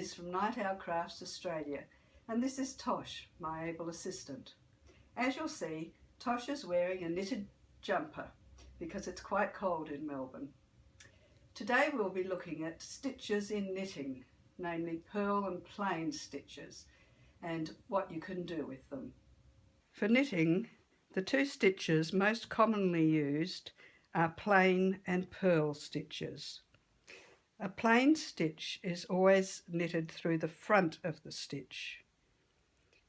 Liz from Night Owl Crafts Australia, and this is Tosh, my able assistant. As you'll see, Tosh is wearing a knitted jumper because it's quite cold in Melbourne. Today we'll be looking at stitches in knitting, namely purl and plain stitches, and what you can do with them. For knitting, the two stitches most commonly used are plain and purl stitches. A plain stitch is always knitted through the front of the stitch.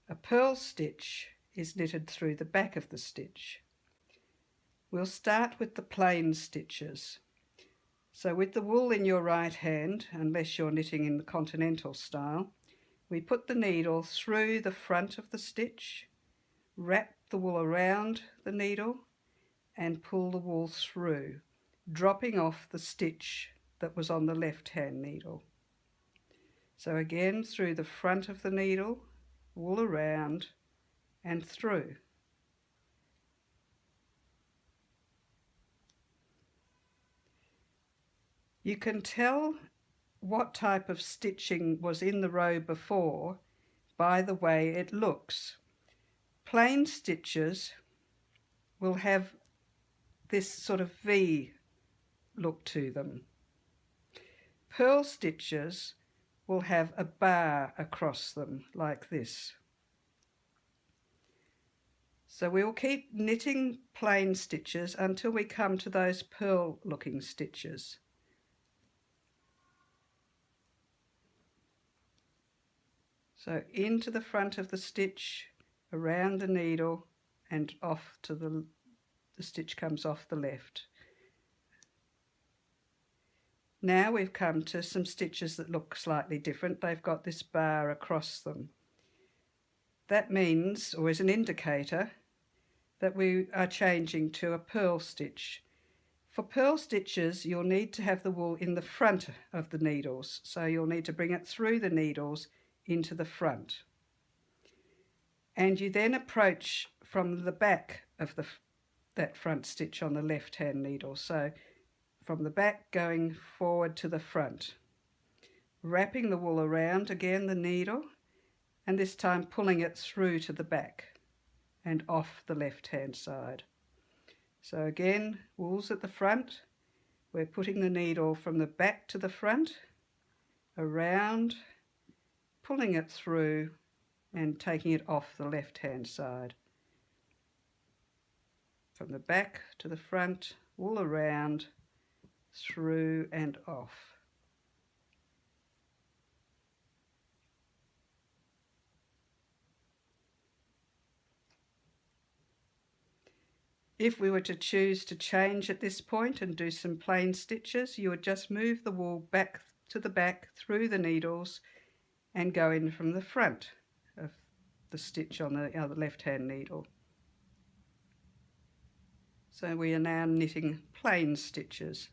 A purl stitch is knitted through the back of the stitch. We'll start with the plain stitches. So with the wool in your right hand, unless you're knitting in the continental style, we put the needle through the front of the stitch, wrap the wool around the needle and pull the wool through, dropping off the stitch that was on the left hand needle. So again, through the front of the needle, wool around and through. You can tell what type of stitching was in the row before by the way it looks. Plain stitches will have this sort of V look to them. Purl stitches will have a bar across them like this. So we will keep knitting plain stitches until we come to those purl looking stitches. So into the front of the stitch, around the needle and off to the stitch comes off the left. Now we've come to some stitches that look slightly different. They've got this bar across them. That means, or is an indicator, that we are changing to a purl stitch. For purl stitches, you'll need to have the wool in the front of the needles. So you'll need to bring it through the needles into the front. And you then approach from the back of that front stitch on the left hand needle. So from the back going forward to the front, wrapping the wool around again the needle, and this time pulling it through to the back and off the left hand side. So again, wool's at the front, we're putting the needle from the back to the front, around, pulling it through and taking it off the left hand side. From the back to the front, wool around, through and off. If we were to choose to change at this point and do some plain stitches, you would just move the wool back to the back through the needles and go in from the front of the stitch on the other left hand needle. So we are now knitting plain stitches.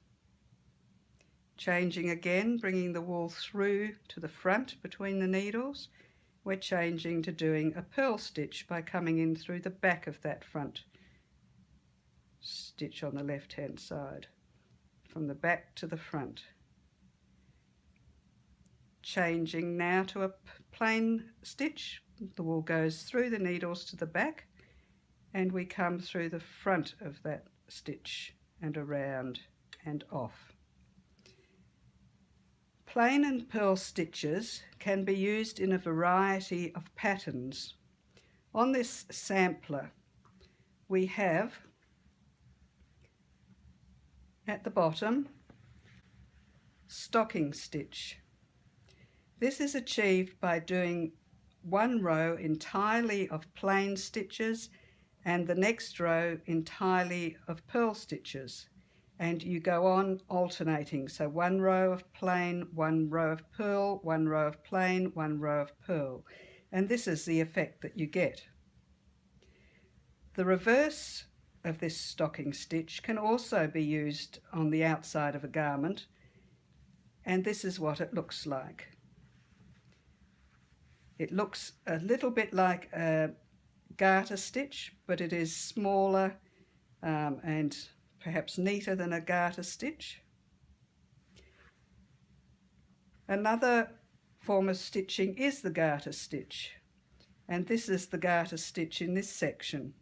Changing again, bringing the wool through to the front between the needles. We're changing to doing a purl stitch by coming in through the back of that front stitch on the left hand side, from the back to the front. Changing now to a plain stitch. The wool goes through the needles to the back and we come through the front of that stitch and around and off. Plain and purl stitches can be used in a variety of patterns. On this sampler we have at the bottom stocking stitch. This is achieved by doing one row entirely of plain stitches and the next row entirely of purl stitches, and you go on alternating, so one row of plain, one row of purl, one row of plain, one row of purl, and this is the effect that you get. The reverse of this stocking stitch can also be used on the outside of a garment, and this is what it looks like. It looks a little bit like a garter stitch, but it is smaller and perhaps neater than a garter stitch. Another form of stitching is the garter stitch, and this is the garter stitch in this section.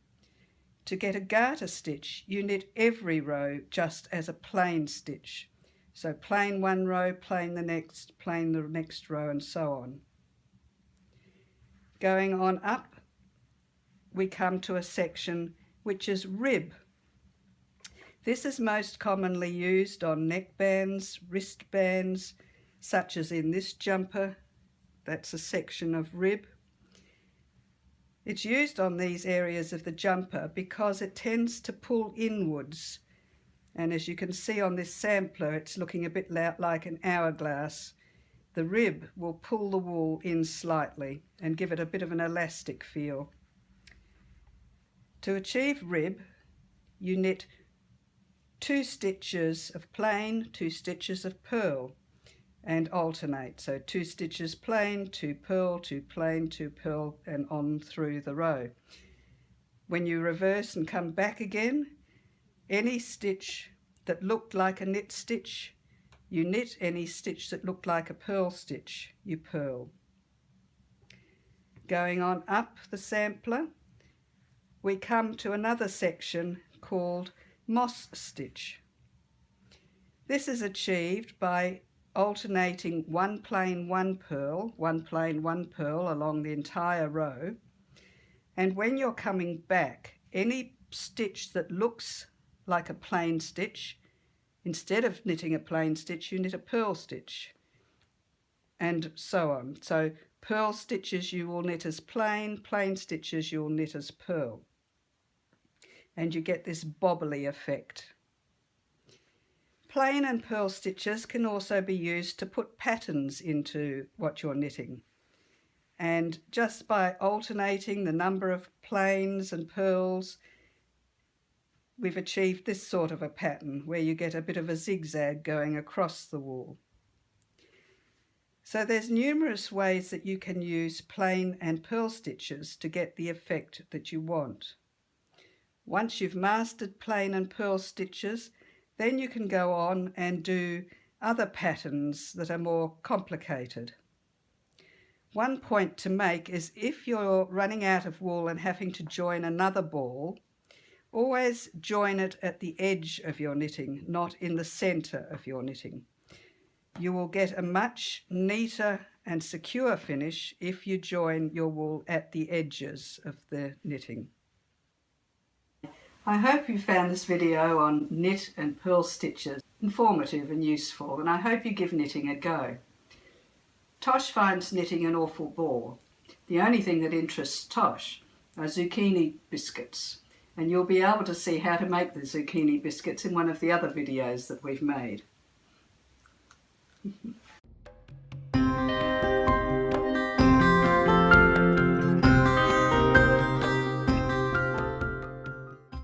To get a garter stitch, you knit every row just as a plain stitch. So plain one row, plain the next row, and so on. Going on up, we come to a section which is rib. This is most commonly used on neckbands, wristbands, such as in this jumper. That's a section of rib. It's used on these areas of the jumper because it tends to pull inwards. And as you can see on this sampler, it's looking a bit like an hourglass. The rib will pull the wool in slightly and give it a bit of an elastic feel. To achieve rib, you knit 2 stitches of plain, 2 stitches of purl, and alternate. So 2 stitches plain, 2 purl, 2 plain, 2 purl, and on through the row. When you reverse and come back again, any stitch that looked like a knit stitch, you knit. Any stitch that looked like a purl stitch, you purl. Going on up the sampler, we come to another section called moss stitch. This is achieved by alternating 1 plain, 1 purl, 1 plain, 1 purl along the entire row. And when you're coming back, any stitch that looks like a plain stitch, instead of knitting a plain stitch, you knit a purl stitch, and so on. So purl stitches you will knit as plain, plain stitches you will knit as purl. And you get this bobbly effect. Plain and purl stitches can also be used to put patterns into what you're knitting. And just by alternating the number of plains and purls, we've achieved this sort of a pattern where you get a bit of a zigzag going across the wool. So there's numerous ways that you can use plain and purl stitches to get the effect that you want. Once you've mastered plain and purl stitches, then you can go on and do other patterns that are more complicated. One point to make is if you're running out of wool and having to join another ball, always join it at the edge of your knitting, not in the centre of your knitting. You will get a much neater and secure finish if you join your wool at the edges of the knitting. I hope you found this video on knit and purl stitches informative and useful, and I hope you give knitting a go. Tosh finds knitting an awful bore. The only thing that interests Tosh are zucchini biscuits, and you'll be able to see how to make the zucchini biscuits in one of the other videos that we've made.